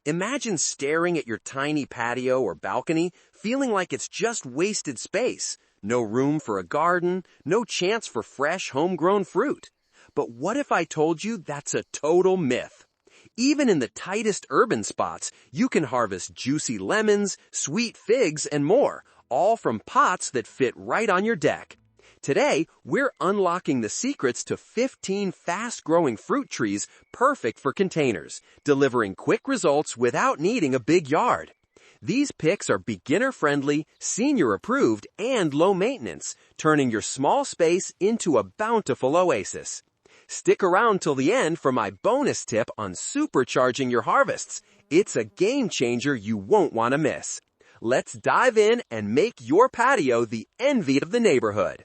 Imagine staring at your tiny patio or balcony, feeling like it's just wasted space. No room for a garden, no chance for fresh, homegrown fruit. But what if I told you that's a total myth? Even in the tightest urban spots, you can harvest juicy lemons, sweet figs, and more, all from pots that fit right on your deck. Today, we're unlocking the secrets to 15 fast-growing fruit trees perfect for containers, delivering quick results without needing a big yard. These picks are beginner-friendly, senior-approved, and low-maintenance, turning your small space into a bountiful oasis. Stick around till the end for my bonus tip on supercharging your harvests. It's a game-changer you won't want to miss. Let's dive in and make your patio the envy of the neighborhood.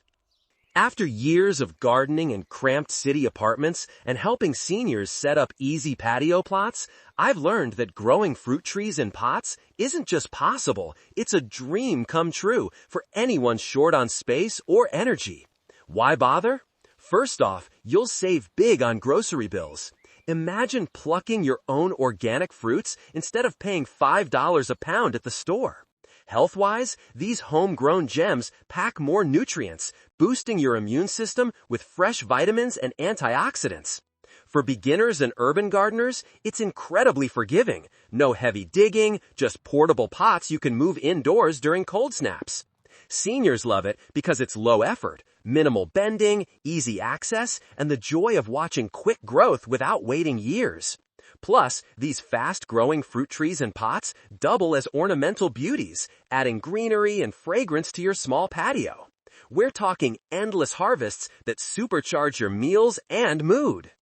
After years of gardening in cramped city apartments and helping seniors set up easy patio plots, I've learned that growing fruit trees in pots isn't just possible, it's a dream come true for anyone short on space or energy. Why bother? First off, you'll save big on grocery bills. Imagine plucking your own organic fruits instead of paying $5 a pound at the store. Health-wise, these homegrown gems pack more nutrients, boosting your immune system with fresh vitamins and antioxidants. For beginners and urban gardeners, it's incredibly forgiving. No heavy digging, just portable pots you can move indoors during cold snaps. Seniors love it because it's low effort, minimal bending, easy access, and the joy of watching quick growth without waiting years. Plus, these fast-growing fruit trees and pots double as ornamental beauties, adding greenery and fragrance to your small patio. We're talking endless harvests that supercharge your meals and mood.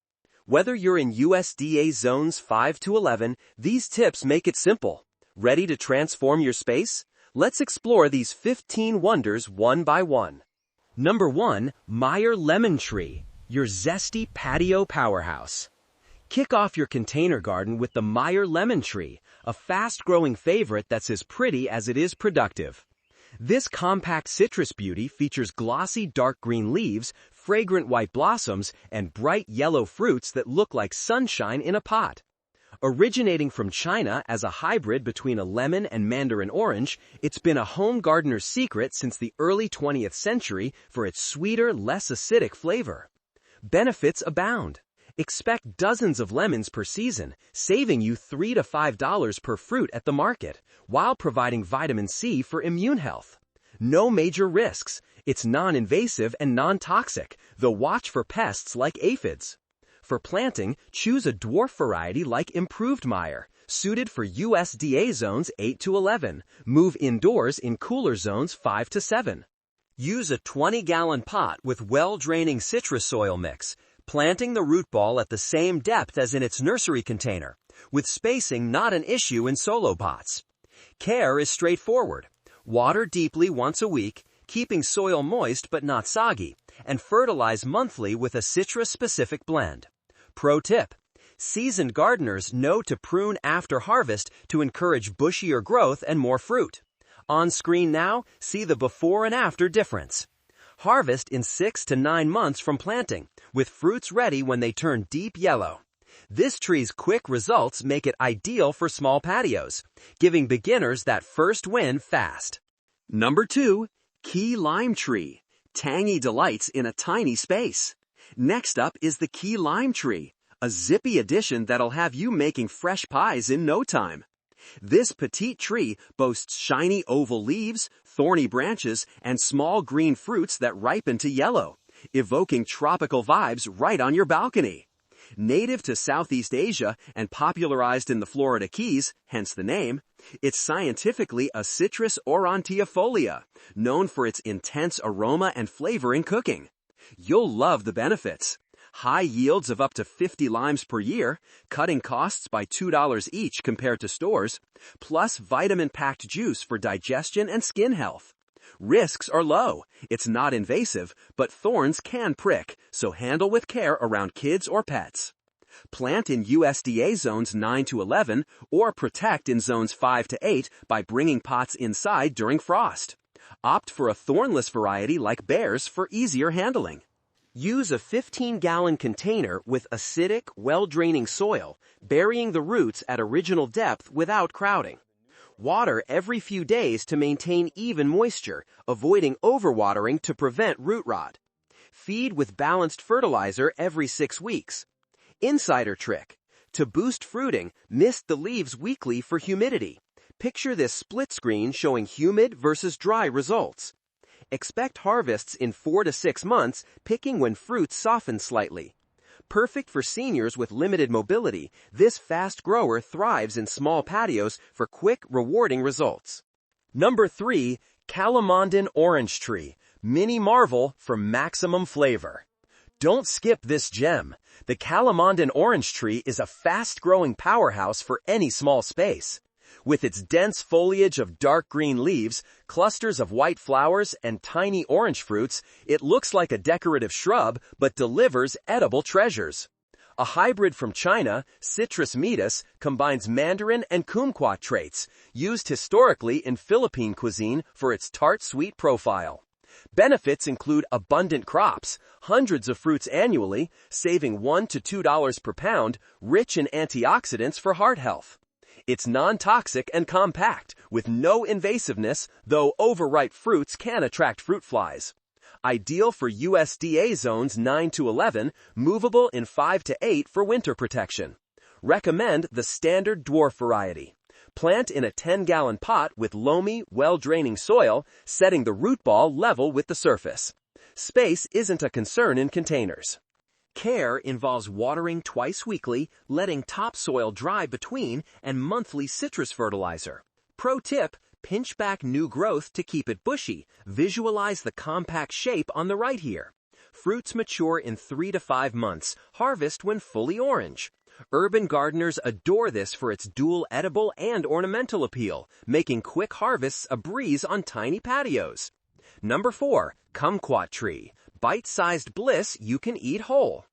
Whether you're in USDA zones 5 to 11, these tips make it simple. Ready to transform your space? Let's explore these 15 wonders one by one. Number 1, Meyer Lemon Tree, your zesty patio powerhouse. Kick off your container garden with the Meyer Lemon Tree, a fast-growing favorite that's as pretty as it is productive. This compact citrus beauty features glossy dark green leaves, fragrant white blossoms, and bright yellow fruits that look like sunshine in a pot. Originating from China as a hybrid between a lemon and mandarin orange, it's been a home gardener's secret since the early 20th century for its sweeter, less acidic flavor. Benefits abound. Expect dozens of lemons per season, saving you $3 to $5 per fruit at the market, while providing vitamin C for immune health. No major risks. It's non-invasive and non-toxic, though watch for pests like aphids. For planting, choose a dwarf variety like Improved Meyer, suited for USDA zones 8 to 11. Move indoors in cooler zones 5 to 7. Use a 20-gallon pot with well-draining citrus soil mix, planting the root ball at the same depth as in its nursery container, with spacing not an issue in solo pots. Care is straightforward. Water deeply once a week, keeping soil moist but not soggy, and fertilize monthly with a citrus-specific blend. Pro tip: seasoned gardeners know to prune after harvest to encourage bushier growth and more fruit. On screen now, see the before and after difference. Harvest in 6 to 9 months from planting, with fruits ready when they turn deep yellow. This tree's quick results make it ideal for small patios, giving beginners that first win fast. Number 2, Key Lime Tree, tangy delights in a tiny space. Next up is the Key Lime Tree, a zippy addition that'll have you making fresh pies in no time. This petite tree boasts shiny oval leaves, thorny branches, and small green fruits that ripen to yellow, evoking tropical vibes right on your balcony. Native to Southeast Asia and popularized in the Florida Keys, hence the name, it's scientifically a Citrus aurantiafolia, known for its intense aroma and flavor in cooking. You'll love the benefits. High yields of up to 50 limes per year, cutting costs by $2 each compared to stores, plus vitamin-packed juice for digestion and skin health. Risks are low. It's not invasive, but thorns can prick, so handle with care around kids or pets. Plant in USDA zones 9 to 11 or protect in zones 5 to 8 by bringing pots inside during frost. Opt for a thornless variety like Bear's for easier handling. Use a 15-gallon container with acidic, well-draining soil, burying the roots at original depth without crowding. Water every few days to maintain even moisture, avoiding overwatering to prevent root rot. Feed with balanced fertilizer every 6 weeks. Insider trick. To boost fruiting, mist the leaves weekly for humidity. Picture this split screen showing humid versus dry results. Expect harvests in 4 to 6 months, picking when fruits soften slightly. Perfect for seniors with limited mobility, this fast grower thrives in small patios for quick, rewarding results. Number 3, Calamondin Orange Tree, Mini Marvel for maximum flavor. Don't skip this gem. The Calamondin Orange Tree is a fast-growing powerhouse for any small space. With its dense foliage of dark green leaves, clusters of white flowers, and tiny orange fruits, it looks like a decorative shrub but delivers edible treasures. A hybrid from China, Citrus meatus, combines mandarin and kumquat traits, used historically in Philippine cuisine for its tart-sweet profile. Benefits include abundant crops, hundreds of fruits annually, saving $1 to $2 per pound, rich in antioxidants for heart health. It's non-toxic and compact, with no invasiveness, though overripe fruits can attract fruit flies. Ideal for USDA zones 9 to 11, movable in 5 to 8 for winter protection. Recommend the standard dwarf variety. Plant in a 10-gallon pot with loamy, well-draining soil, setting the root ball level with the surface. Space isn't a concern in containers. Care involves watering twice weekly, letting topsoil dry between, and monthly citrus fertilizer. Pro tip, pinch back new growth to keep it bushy. Visualize the compact shape on the right here. Fruits mature in 3 to 5 months, harvest when fully orange. Urban gardeners adore this for its dual edible and ornamental appeal, making quick harvests a breeze on tiny patios. Number 4, Kumquat Tree, bite-sized bliss you can eat whole.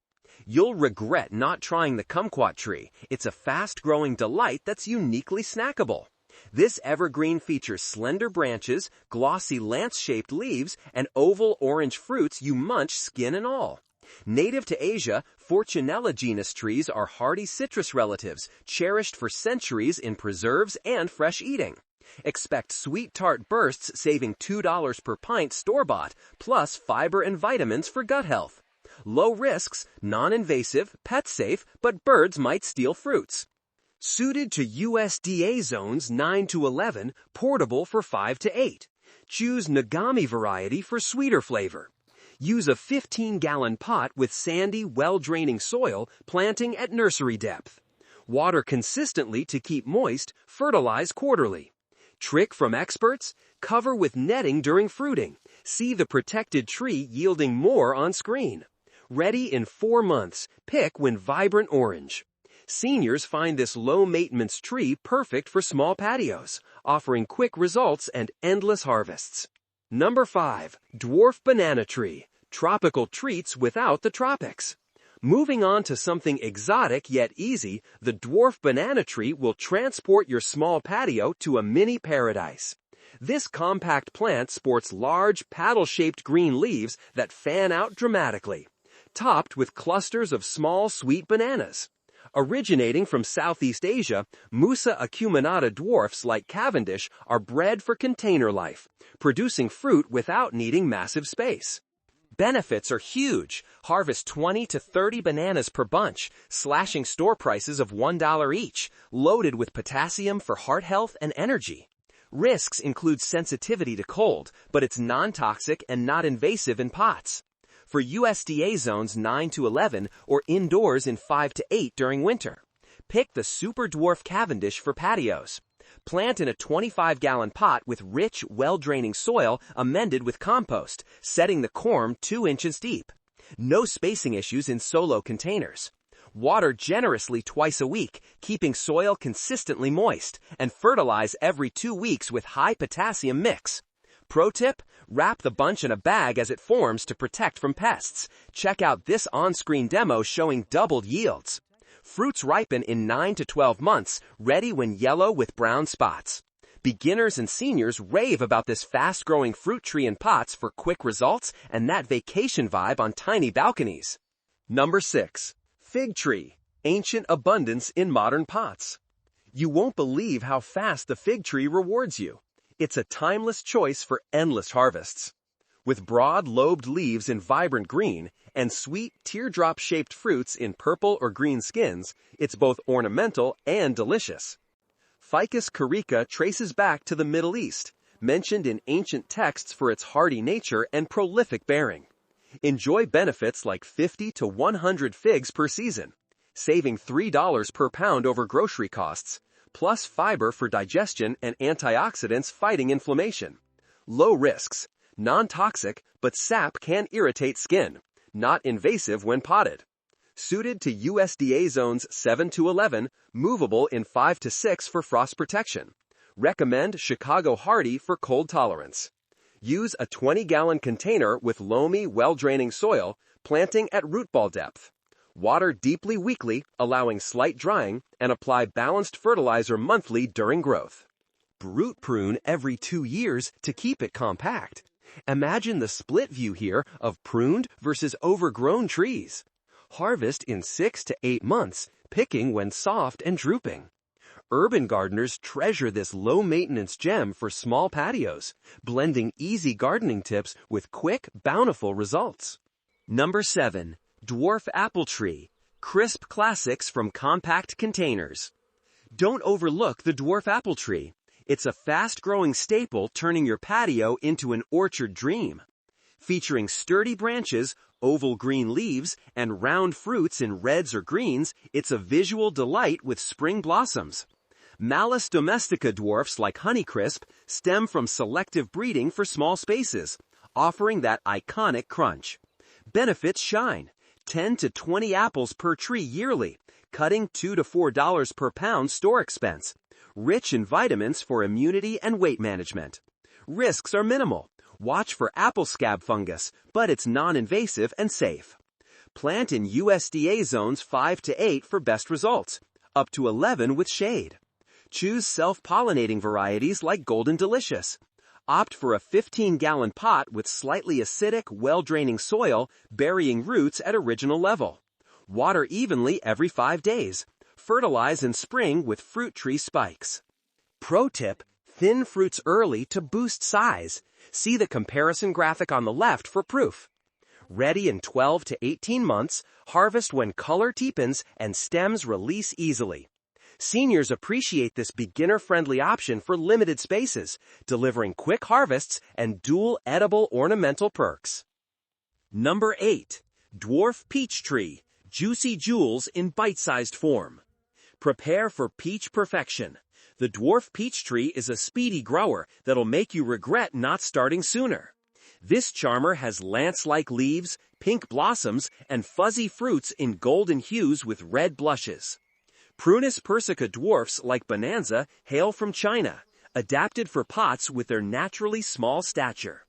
You'll regret not trying the kumquat tree. It's a fast-growing delight that's uniquely snackable. This evergreen features slender branches, glossy lance-shaped leaves, and oval orange fruits you munch skin and all. Native to Asia, Fortunella genus trees are hardy citrus relatives, cherished for centuries in preserves and fresh eating. Expect sweet tart bursts saving $2 per pint store-bought, plus fiber and vitamins for gut health. Low risks, non-invasive, pet-safe, but birds might steal fruits. Suited to USDA zones 9 to 11, portable for 5 to 8. Choose Nagami variety for sweeter flavor. Use a 15-gallon pot with sandy, well-draining soil, planting at nursery depth. Water consistently to keep moist, fertilize quarterly. Trick from experts? Cover with netting during fruiting. See the protected tree yielding more on screen. Ready in 4 months. Pick when vibrant orange. Seniors find this low-maintenance tree perfect for small patios, offering quick results and endless harvests. Number 5. Dwarf Banana Tree, tropical treats without the tropics. Moving on to something exotic yet easy, the dwarf banana tree will transport your small patio to a mini paradise. This compact plant sports large, paddle-shaped green leaves that fan out dramatically, topped with clusters of small, sweet bananas. Originating from Southeast Asia, Musa acuminata dwarfs like Cavendish are bred for container life, producing fruit without needing massive space. Benefits are huge. Harvest 20 to 30 bananas per bunch, slashing store prices of $1 each, loaded with potassium for heart health and energy. Risks include sensitivity to cold, but it's non-toxic and not invasive in pots. For USDA zones 9 to 11 or indoors in 5 to 8 during winter. Pick the Super Dwarf Cavendish for patios. Plant in a 25-gallon pot with rich, well-draining soil amended with compost, setting the corm 2 inches deep. No spacing issues in solo containers. Water generously twice a week, keeping soil consistently moist, and fertilize every 2 weeks with high potassium mix. Pro tip, wrap the bunch in a bag as it forms to protect from pests. Check out this on-screen demo showing doubled yields. Fruits ripen in 9 to 12 months, ready when yellow with brown spots. Beginners and seniors rave about this fast-growing fruit tree in pots for quick results and that vacation vibe on tiny balconies. Number 6. Fig tree. Ancient abundance in modern pots. You won't believe how fast the fig tree rewards you. It's a timeless choice for endless harvests. With broad lobed leaves in vibrant green and sweet teardrop-shaped fruits in purple or green skins, it's both ornamental and delicious. Ficus carica traces back to the Middle East, mentioned in ancient texts for its hardy nature and prolific bearing. Enjoy benefits like 50 to 100 figs per season, saving $3 per pound over grocery costs, plus fiber for digestion and antioxidants fighting inflammation. Low risks, non-toxic, but sap can irritate skin, not invasive when potted. Suited to USDA zones 7 to 11, movable in 5 to 6 for frost protection. Recommend Chicago Hardy for cold tolerance. Use a 20-gallon container with loamy, well-draining soil, planting at root ball depth. Water deeply weekly, allowing slight drying, and apply balanced fertilizer monthly during growth. Root prune every 2 years to keep it compact. Imagine the split view here of pruned versus overgrown trees. Harvest in 6 to 8 months, picking when soft and drooping. Urban gardeners treasure this low-maintenance gem for small patios, blending easy gardening tips with quick, bountiful results. Number 7. Dwarf apple tree. Crisp classics from compact containers. Don't overlook the dwarf apple tree. It's a fast-growing staple turning your patio into an orchard dream. Featuring sturdy branches, oval green leaves, and round fruits in reds or greens, it's a visual delight with spring blossoms. Malus domestica dwarfs like Honeycrisp stem from selective breeding for small spaces, offering that iconic crunch. Benefits shine. 10 to 20 apples per tree yearly, cutting $2 to $4 per pound store expense. Rich in vitamins for immunity and weight management. Risks are minimal. Watch for apple scab fungus, but it's non-invasive and safe. Plant in USDA zones 5 to 8 for best results, up to 11 with shade. Choose self-pollinating varieties like Golden Delicious. Opt for a 15-gallon pot with slightly acidic, well-draining soil, burying roots at original level. Water evenly every 5 days. Fertilize in spring with fruit tree spikes. Pro tip: thin fruits early to boost size. See the comparison graphic on the left for proof. Ready in 12 to 18 months, harvest when color deepens and stems release easily. Seniors appreciate this beginner-friendly option for limited spaces, delivering quick harvests and dual edible ornamental perks. Number 8. Dwarf peach tree. Juicy jewels in bite-sized form. Prepare for peach perfection. The dwarf peach tree is a speedy grower that'll make you regret not starting sooner. This charmer has lance-like leaves, pink blossoms, and fuzzy fruits in golden hues with red blushes. Prunus persica dwarfs like Bonanza hail from China, adapted for pots with their naturally small stature.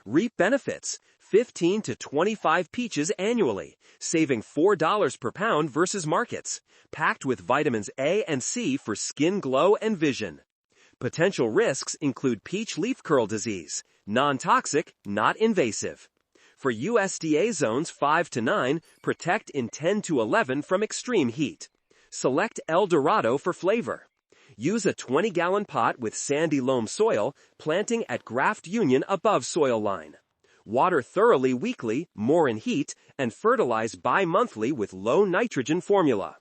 Reap benefits: 15 to 25 peaches annually, saving $4 per pound versus markets, packed with vitamins A and C for skin glow and vision. Potential risks include peach leaf curl disease, non-toxic, not invasive. For USDA zones 5 to 9, protect in 10 to 11 from extreme heat. Select El Dorado for flavor. Use a 20-gallon pot with sandy loam soil, planting at graft union above soil line. Water thoroughly weekly, more in heat, and fertilize bi-monthly with low nitrogen formula.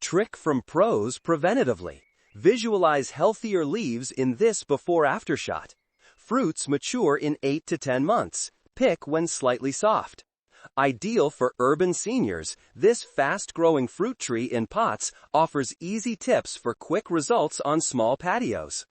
Trick from pros preventatively. Visualize healthier leaves in this before-after shot. Fruits mature in 8 to 10 months. Pick when slightly soft. Ideal for urban seniors, this fast-growing fruit tree in pots offers easy tips for quick results on small patios.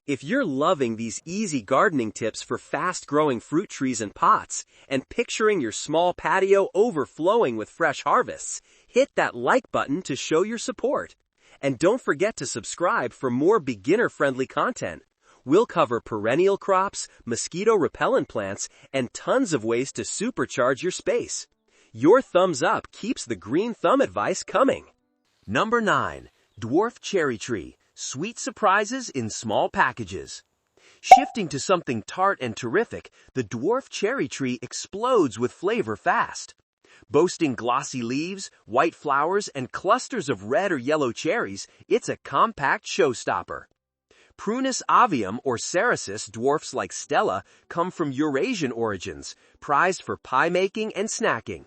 If you're loving these easy gardening tips for fast-growing fruit trees in pots and picturing your small patio overflowing with fresh harvests, hit that like button to show your support. And don't forget to subscribe for more beginner-friendly content. We'll cover perennial crops, mosquito repellent plants, and tons of ways to supercharge your space. Your thumbs up keeps the green thumb advice coming. Number 9. Dwarf cherry tree. Sweet surprises in small packages. Shifting to something tart and terrific, the dwarf cherry tree explodes with flavor fast. Boasting glossy leaves, white flowers, and clusters of red or yellow cherries, it's a compact showstopper. Prunus avium or Cerasus dwarfs like Stella come from Eurasian origins, prized for pie making and snacking.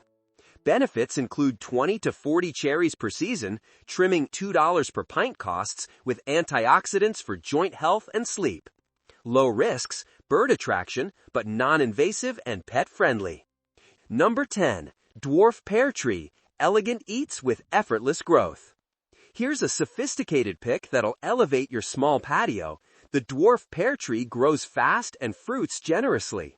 Benefits include 20 to 40 cherries per season, trimming $2 per pint costs, with antioxidants for joint health and sleep. Low risks, bird attraction, but non-invasive and pet-friendly. Number 10. Dwarf pear tree, elegant eats with effortless growth. Here's a sophisticated pick that'll elevate your small patio. The dwarf pear tree grows fast and fruits generously.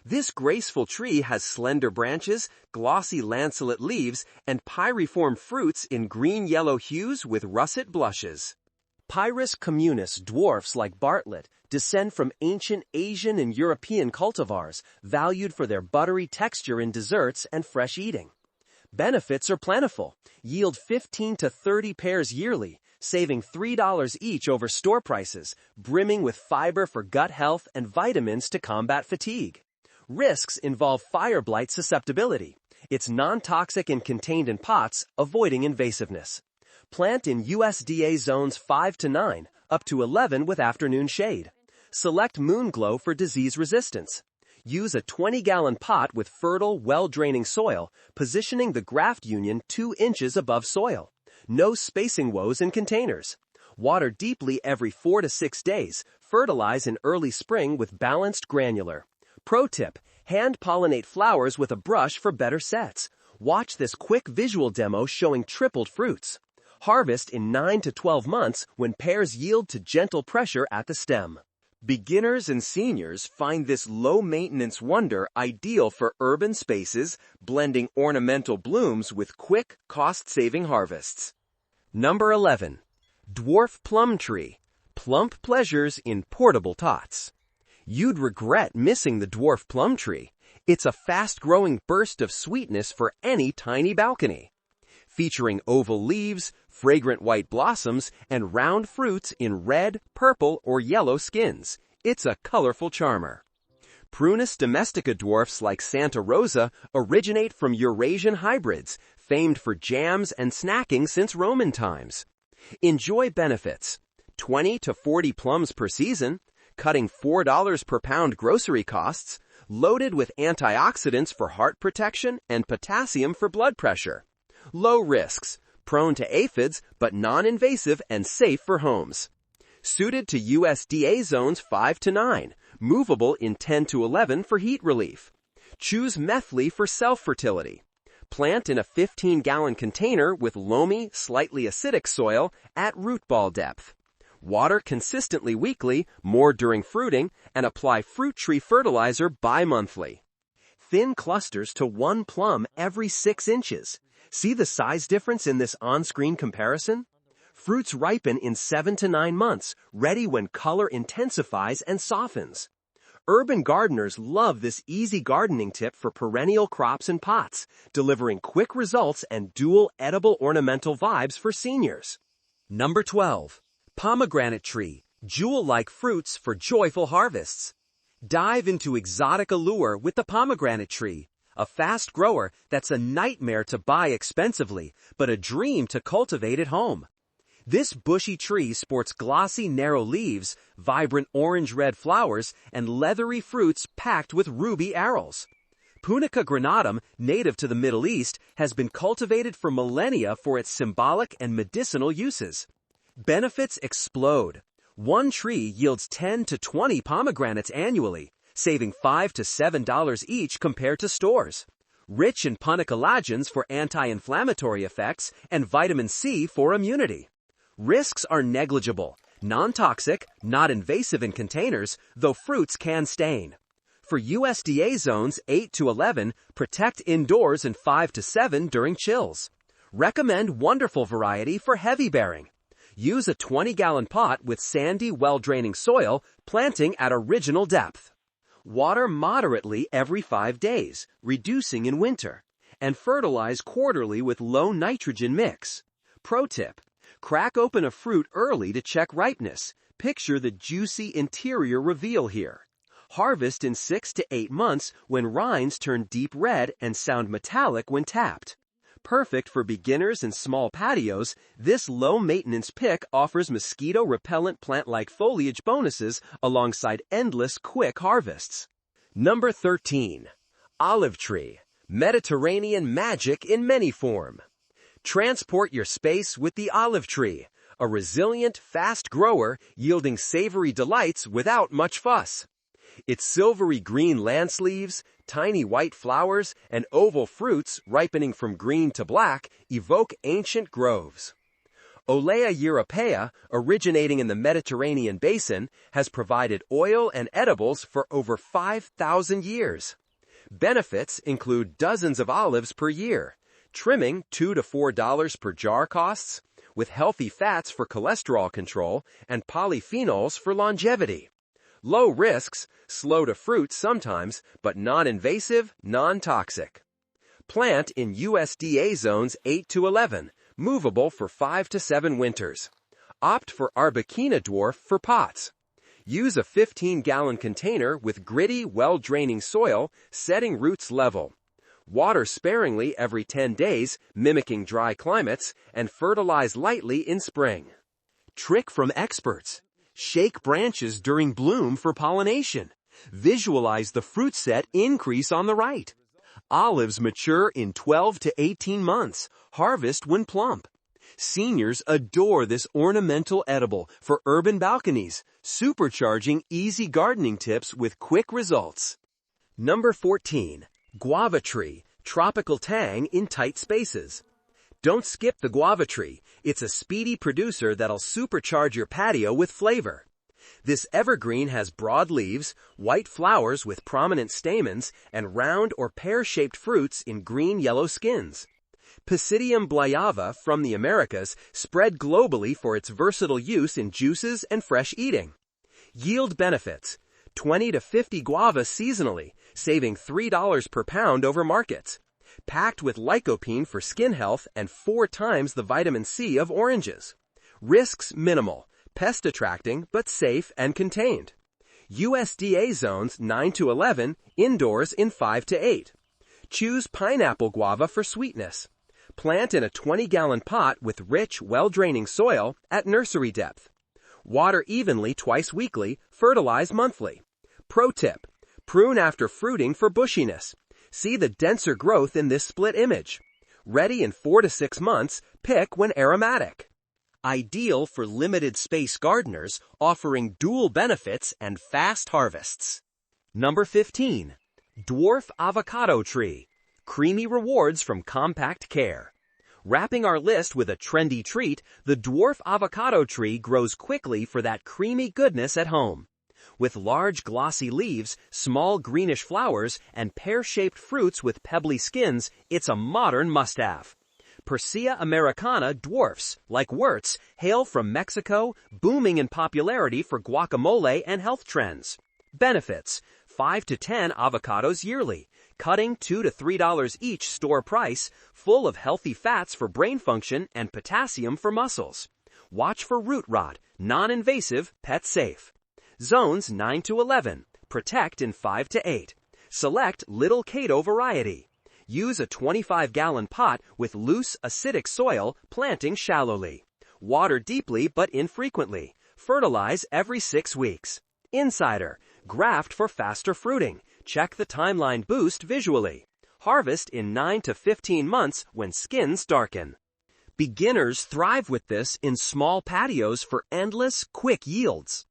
This graceful tree has slender branches, glossy lanceolate leaves, and pyriform fruits in green-yellow hues with russet blushes. Pyrus communis dwarfs like Bartlett descend from ancient Asian and European cultivars, valued for their buttery texture in desserts and fresh eating. Benefits are plentiful. Yield 15 to 30 pairs yearly, saving $3 each over store prices, brimming with fiber for gut health and vitamins to combat fatigue. Risks involve fire blight susceptibility. It's non-toxic and contained in pots, avoiding invasiveness. Plant in USDA zones 5 to 9, up to 11 with afternoon shade. Select Moonglow for disease resistance. Use a 20-gallon pot with fertile, well-draining soil, positioning the graft union 2 inches above soil. No spacing woes in containers. Water deeply every 4 to 6 days. Fertilize in early spring with balanced granular. Pro tip: hand pollinate flowers with a brush for better sets. Watch this quick visual demo showing tripled fruits. Harvest in 9 to 12 months when pears yield to gentle pressure at the stem. Beginners and seniors find this low-maintenance wonder ideal for urban spaces, blending ornamental blooms with quick, cost-saving harvests. Number 11. Dwarf plum tree. Plump pleasures in portable tots. You'd regret missing the dwarf plum tree. It's a fast-growing burst of sweetness for any tiny balcony. Featuring oval leaves, fragrant white blossoms, and round fruits in red, purple, or yellow skins. It's a colorful charmer. Prunus domestica dwarfs like Santa Rosa originate from Eurasian hybrids, famed for jams and snacking since Roman times. Enjoy benefits: 20 to 40 plums per season, cutting $4 per pound grocery costs, loaded with antioxidants for heart protection and potassium for blood pressure. Low risks, prone to aphids but non-invasive and safe for homes. Suited to USDA zones 5 to 9, movable in 10 to 11 for heat relief. Choose Methley for self-fertility. Plant in a 15-gallon container with loamy, slightly acidic soil at root ball depth. Water consistently weekly, more during fruiting, and apply fruit tree fertilizer bi-monthly. Thin clusters to 1 plum every 6 inches. See the size difference in this on-screen comparison? Fruits ripen in 7 to 9 months, ready when color intensifies and softens. Urban gardeners love this easy gardening tip for perennial crops and pots, delivering quick results and dual edible ornamental vibes for seniors. Number 12. Pomegranate tree, jewel-like fruits for joyful harvests. Dive into exotic allure with the pomegranate tree, a fast grower that's a nightmare to buy expensively, but a dream to cultivate at home. This bushy tree sports glossy, narrow leaves, vibrant orange-red flowers, and leathery fruits packed with ruby arils. Punica granatum, native to the Middle East, has been cultivated for millennia for its symbolic and medicinal uses. Benefits explode. One tree yields 10 to 20 pomegranates annually, saving $5 to $7 each compared to stores. Rich in punicalagins for anti-inflammatory effects and vitamin C for immunity. Risks are negligible, non-toxic, not invasive in containers, though fruits can stain. For USDA zones 8 to 11, protect indoors and 5 to 7 during chills. Recommend wonderful variety for heavy bearing. Use a 20-gallon pot with sandy, well-draining soil, planting at original depth. Water moderately every 5 days, reducing in winter, and fertilize quarterly with low nitrogen mix. Pro tip: Crack open a fruit early to check ripeness. Picture the juicy interior reveal here. Harvest in 6 to 8 months when rinds turn deep red and sound metallic when tapped. Perfect for beginners and small patios, this low-maintenance pick offers mosquito-repellent plant-like foliage bonuses alongside endless quick harvests. Number 13. Olive tree. Mediterranean magic in many form. Transport your space with the olive tree, a resilient, fast grower yielding savory delights without much fuss. Its silvery green landsleeves, tiny white flowers, and oval fruits ripening from green to black evoke ancient groves. Olea europaea, originating in the Mediterranean basin, has provided oil and edibles for over 5,000 years. Benefits include dozens of olives per year, trimming $2 to $4 per jar costs, with healthy fats for cholesterol control and polyphenols for longevity. Low risks, slow to fruit sometimes, but non-invasive, non-toxic. Plant in USDA zones 8 to 11, movable for 5 to 7 winters. Opt for Arbequina dwarf for pots. Use a 15-gallon container with gritty, well-draining soil, setting roots level. Water sparingly every 10 days, mimicking dry climates, and fertilize lightly in spring. Trick from experts. Shake branches during bloom for pollination. Visualize the fruit set increase on the right. Olives mature in 12 to 18 months. Harvest when plump. Seniors adore this ornamental edible for urban balconies, supercharging easy gardening tips with quick results. Number 14. Guava tree. Tropical tang in tight spaces. Don't skip the guava tree. It's a speedy producer that'll supercharge your patio with flavor. This evergreen has broad leaves, white flowers with prominent stamens, and round or pear-shaped fruits in green-yellow skins. Pisidium blyava from the Americas spread globally for its versatile use in juices and fresh eating. Yield benefits: 20 to 50 guava seasonally, saving $3 per pound over markets. Packed with lycopene for skin health and 4 times the vitamin C of oranges. Risks minimal, pest attracting but safe and contained. USDA zones 9 to 11, indoors in 5 to 8. Choose pineapple guava for sweetness. Plant in a 20-gallon pot with rich, well-draining soil at nursery depth. Water evenly twice weekly, fertilize monthly. Pro tip: prune after fruiting for bushiness. See the denser growth in this split image. Ready in 4 to 6 months, pick when aromatic. Ideal for limited space gardeners, offering dual benefits and fast harvests. Number 15. Dwarf avocado tree. Creamy rewards from compact care. Wrapping our list with a trendy treat, the dwarf avocado tree grows quickly for that creamy goodness at home. With large glossy leaves, small greenish flowers, and pear-shaped fruits with pebbly skins, it's a modern must-have. Persea americana dwarfs, like wurts, hail from Mexico, booming in popularity for guacamole and health trends. Benefits: 5 to 10 avocados yearly, cutting $2 to $3 each store price, full of healthy fats for brain function and potassium for muscles. Watch for root rot, non-invasive, pet-safe. Zones 9 to 11. Protect in 5 to 8. Select Little Cato variety. Use a 25-gallon pot with loose, acidic soil, planting shallowly. Water deeply but infrequently. Fertilize every 6 weeks. Insider. Graft for faster fruiting. Check the timeline boost visually. Harvest in 9 to 15 months when skins darken. Beginners thrive with this in small patios for endless, quick yields.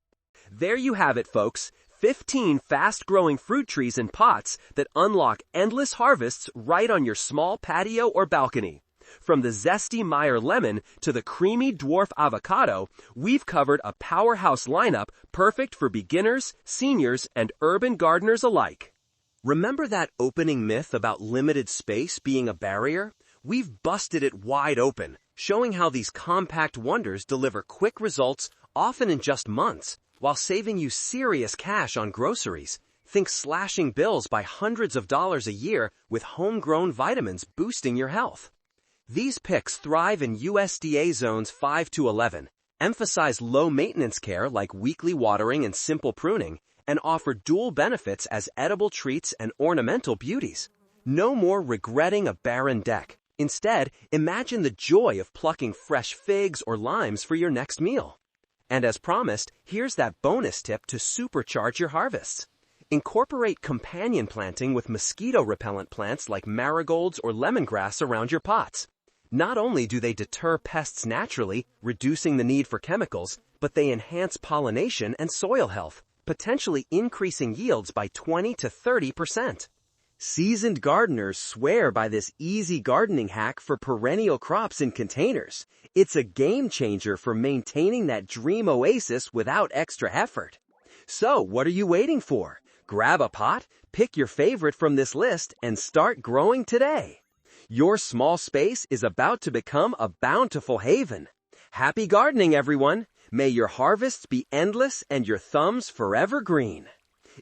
There you have it, folks. 15 fast-growing fruit trees in pots that unlock endless harvests right on your small patio or balcony. From the zesty Meyer lemon to the creamy dwarf avocado, we've covered a powerhouse lineup perfect for beginners, seniors, and urban gardeners alike. Remember that opening myth about limited space being a barrier? We've busted it wide open, showing how these compact wonders deliver quick results, often in just months, while saving you serious cash on groceries. Think slashing bills by hundreds of dollars a year with homegrown vitamins boosting your health. These picks thrive in USDA zones 5 to 11, emphasize low maintenance care like weekly watering and simple pruning, and offer dual benefits as edible treats and ornamental beauties. No more regretting a barren deck. Instead, imagine the joy of plucking fresh figs or limes for your next meal. And as promised, here's that bonus tip to supercharge your harvests. Incorporate companion planting with mosquito-repellent plants like marigolds or lemongrass around your pots. Not only do they deter pests naturally, reducing the need for chemicals, but they enhance pollination and soil health, potentially increasing yields by 20 to 30%. Seasoned gardeners swear by this easy gardening hack for perennial crops in containers. It's a game changer for maintaining that dream oasis without extra effort. So, what are you waiting for? Grab a pot, pick your favorite from this list, and start growing today. Your small space is about to become a bountiful haven. Happy gardening, everyone! May your harvests be endless and your thumbs forever green.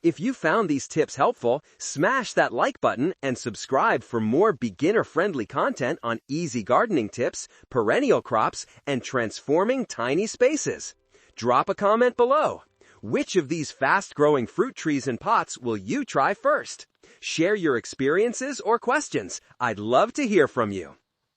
If you found these tips helpful, smash that like button and subscribe for more beginner-friendly content on easy gardening tips, perennial crops, and transforming tiny spaces. Drop a comment below. Which of these fast-growing fruit trees and pots will you try first? Share your experiences or questions. I'd love to hear from you.